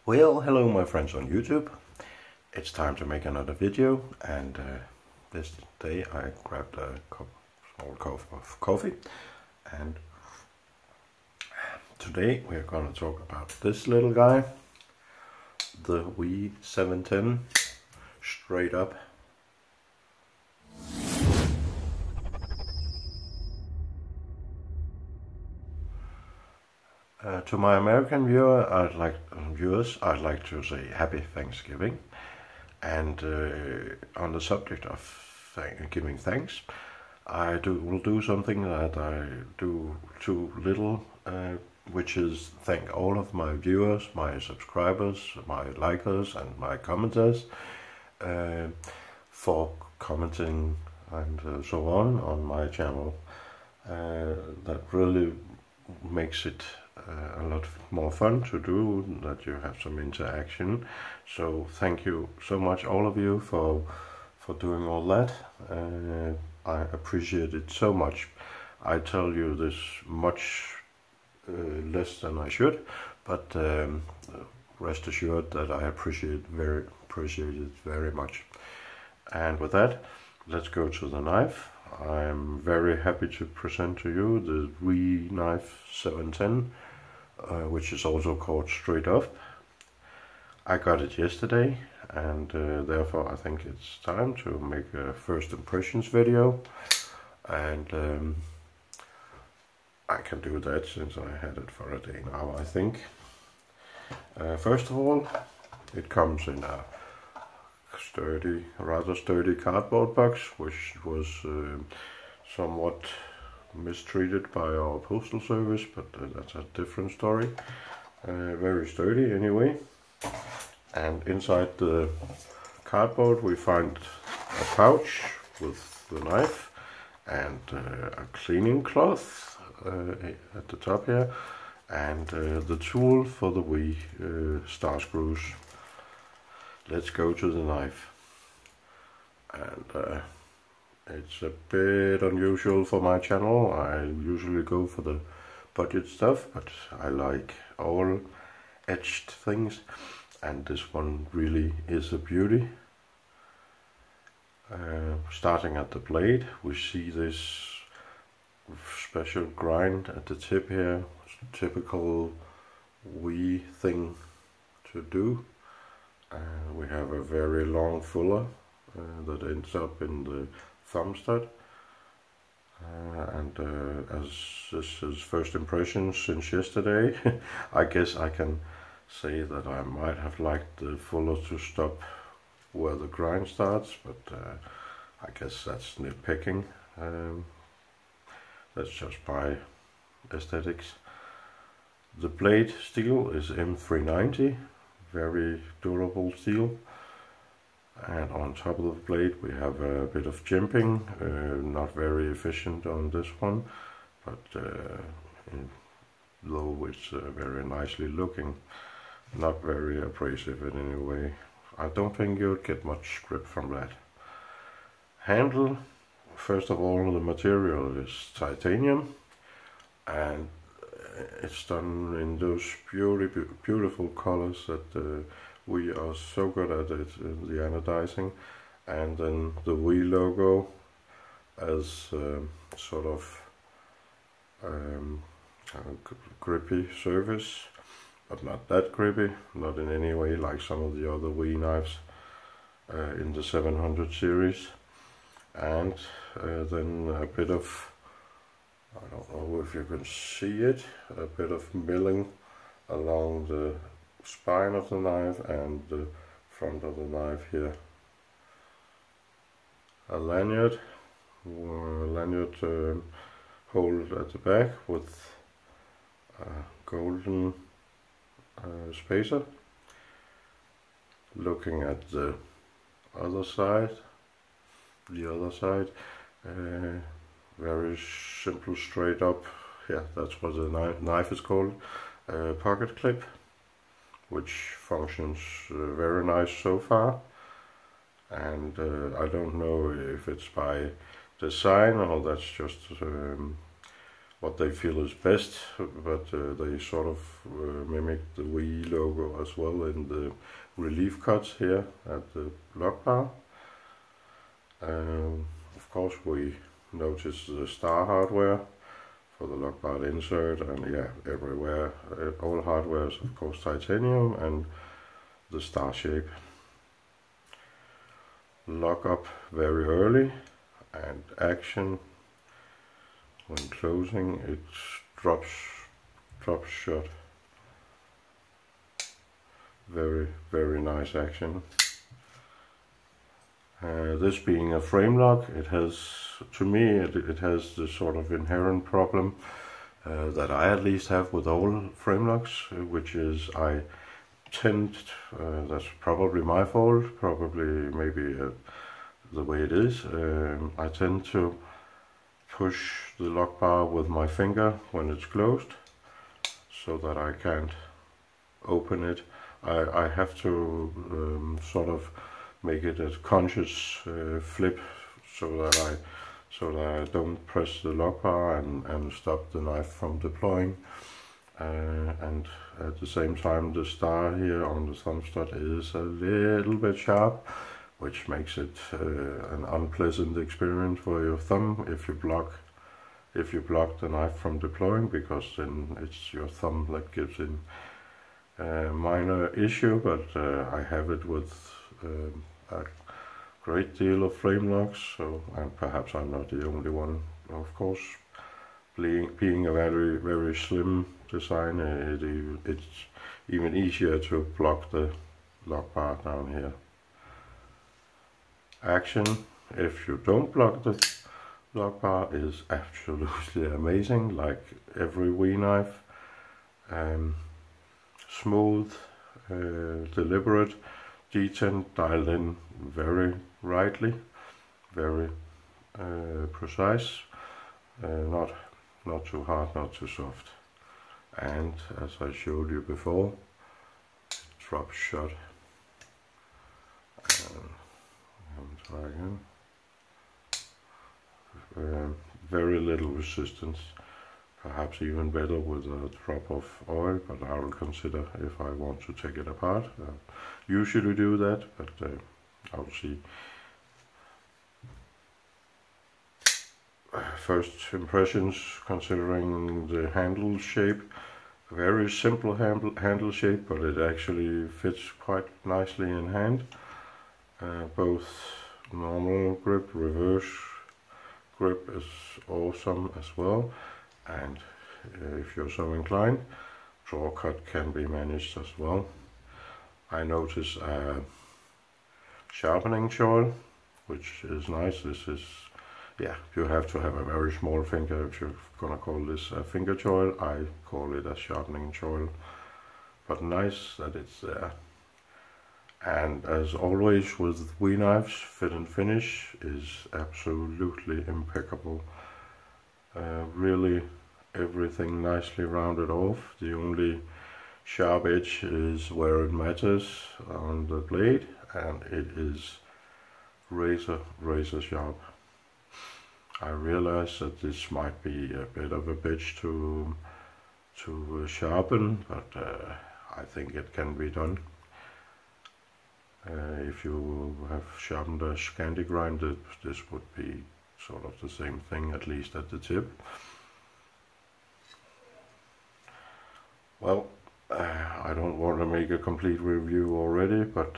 Well, hello my friends on YouTube. It's time to make another video, and this day I grabbed a small cup of coffee, and today we're going to talk about this little guy, the WE 710 straight up. To my American viewers, I'd like to say Happy Thanksgiving. And on the subject of giving thanks, I will do something that I do too little, which is thank all of my viewers, my subscribers, my likers, and my commenters for commenting and so on my channel. That really makes it a lot more fun to do, that you have some interaction. So thank you so much, all of you, for doing all that. I appreciate it so much. I tell you this much less than I should, but rest assured that I appreciate it very much. And with that, let's go to the knife. I'm very happy to present to you the WE knife 710, which is also called straight up. I got it yesterday, and therefore I think it's time to make a first impressions video, and I can do that since I had it for a day now, I think. First of all, it comes in a rather sturdy cardboard box, which was somewhat mistreated by our postal service, but that's a different story. Very sturdy anyway. And inside the cardboard we find a pouch with the knife and a cleaning cloth at the top here, and the tool for the WE star screws. Let's go to the knife. And it's a bit unusual for my channel. I usually go for the budget stuff, but I like all etched things, and this one really is a beauty. Starting at the blade, we see this special grind at the tip here, typical WE thing to do. We have a very long fuller that ends up in the thumb stud, and as this is first impressions since yesterday, I guess I can say that I might have liked the fuller to stop where the grind starts, but I guess that's nitpicking. That's just my aesthetics. The blade steel is M390, very durable steel, and on top of the blade we have a bit of jimping, not very efficient on this one, but though it's very nicely looking, not very abrasive in any way. I don't think you'd get much grip from that. Handle, first of all, the material is titanium, and it's done in those beautiful colors that we are so good at it, the anodizing, and then the WE logo as sort of grippy surface, but not that grippy, not in any way like some of the other WE knives in the 700 series. And then a bit of, I don't know if you can see it, a bit of milling along the spine of the knife and the front of the knife here. A lanyard hold at the back with a golden spacer. Looking at the other side, very simple straight up, yeah, that's what the knife is called, pocket clip, which functions very nice so far. And I don't know if it's by design or that's just what they feel is best, but they sort of mimic the WE logo as well in the relief cuts here at the lock bar. Of course we notice the star hardware for the lock bar insert, and yeah, everywhere, all hardware is of course titanium, and the star shape. Lock up very early, and action when closing, it drops shut. Very nice action. This being a frame lock, it has, to me, it has the sort of inherent problem that I at least have with all frame locks, which is I tend, that's probably my fault, probably maybe the way it is, I tend to push the lock bar with my finger when it's closed, so that I can't open it. I have to sort of make it a conscious flip, so that I don't press the lock bar and stop the knife from deploying. And at the same time, the star here on the thumb stud is a little bit sharp, which makes it an unpleasant experience for your thumb if you block the knife from deploying, because then it's your thumb that gives in. Minor issue, but I have it with a great deal of frame locks, so, and perhaps I'm not the only one. Of course, being a very slim design, it's even easier to block the lock bar down here. Action, if you don't block the lock bar, is absolutely amazing, like every WE knife. Smooth, deliberate, detent, dialed in very rightly, very precise, not too hard, not too soft. And as I showed you before, it drops shut. And try again. Very little resistance. Perhaps even better with a drop of oil, but I will consider if I want to take it apart. Usually do that, but I'll see. First impressions, considering the handle shape, very simple handle shape, but it actually fits quite nicely in hand. Both normal grip, reverse grip is awesome as well. And if you're so inclined, draw cut can be managed as well. I notice a sharpening choil, which is nice. This is, yeah, you have to have a very small finger if you're gonna call this a finger choil. I call it a sharpening choil, but nice that it's there. And as always with WE knives, fit and finish is absolutely impeccable. Really everything nicely rounded off. The only sharp edge is where it matters on the blade, and it is razor sharp. I realize that this might be a bit of a bitch to sharpen, but I think it can be done. If you have sharpened a Scandi grind, this would be sort of the same thing, at least at the tip. Well, I don't want to make a complete review already, but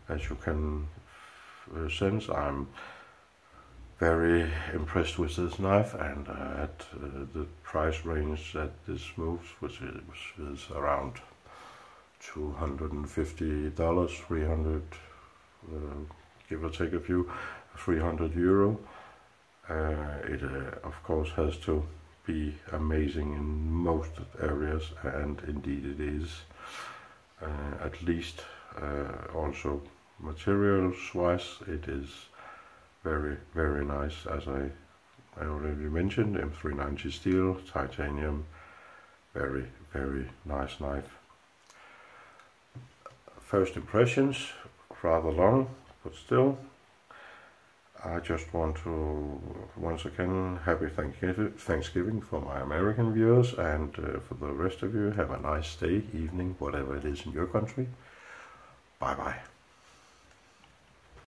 as you can sense, I'm very impressed with this knife, and at the price range that this moves, which is around $250, 300, give or take a few, 300 euro. It of course has to be amazing in most areas, and indeed it is. At least also materials wise, it is very nice. As I already mentioned, M390 steel, titanium, very nice knife. First impressions, rather long, but still. I just want to once again happy Thanksgiving for my American viewers, and for the rest of you, have a nice day, evening, whatever it is in your country. Bye bye.